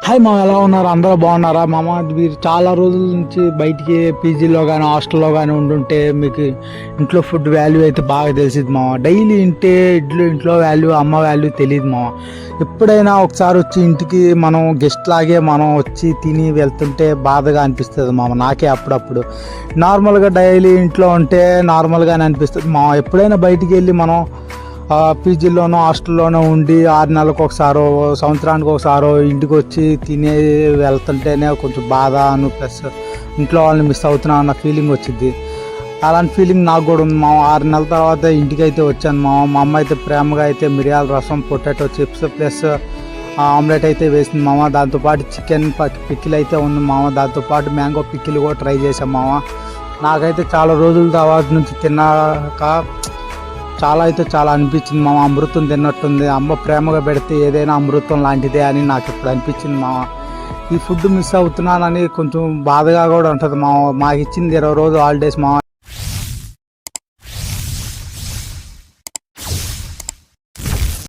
Hi మామ, ఎలా ఉన్నారు? అందరూ బాగున్నారా మామ? మీరు చాలా రోజుల నుంచి బయటికి పీజీలో కానీ హాస్టల్లో కానీ ఉండుంటే మీకు ఇంట్లో ఫుడ్ వాల్యూ అయితే బాగా తెలిసింది మామ. డైలీ ఇంటే ఇంట్లో వాల్యూ, అమ్మ వాల్యూ తెలియదు మామ. ఎప్పుడైనా ఒకసారి వచ్చి ఇంటికి మనం గెస్ట్ లాగే మనం వచ్చి తిని వెళ్తుంటే బాధగా అనిపిస్తుంది మామ. నాకే అప్పుడప్పుడు నార్మల్గా డైలీ ఇంట్లో ఉంటే నార్మల్గానే అనిపిస్తుంది మామ. ఎప్పుడైనా బయటికి వెళ్ళి మనం పీజీలోనో హాస్టల్లోనో ఉండి 6 నెలలకు ఒకసారో సంవత్సరానికి ఒకసారో ఇంటికి వచ్చి తినే వెళ్తుంటేనే కొంచెం బాధ ప్లస్ ఇంట్లో వాళ్ళని మిస్ అవుతున్నా అన్న ఫీలింగ్ వచ్చింది. అలాంటి ఫీలింగ్ నాకు కూడా ఉంది మా. 6 నెలల తర్వాత ఇంటికి అయితే వచ్చాను మా అమ్మ అయితే ప్రేమగా అయితే మిరియాల రసం, పొటాటో చిప్స్ ప్లస్ ఆమ్లెట్ అయితే వేసింది మామ. దాంతోపాటు చికెన్ పిక్కిల్ అయితే ఉంది మామ. దాంతోపాటు మ్యాంగో పిక్కిల్ కూడా ట్రై చేసాం మామ. నాకైతే చాలా రోజుల తర్వాత నుంచి తిన్నాక చాలా అనిపించింది మామ. అమృతం తిన్నట్టుంది. అమ్మ ప్రేమగా పెడితే ఏదైనా అమృతం లాంటిదే అని నాకు ఇప్పుడు అనిపించింది మామ. ఈ ఫుడ్ మిస్ అవుతున్నానని కొంచెం బాధగా కూడా ఉంటుంది మామ. మాకు ఇచ్చింది 20 రోజులు హాలిడేస్ మామ.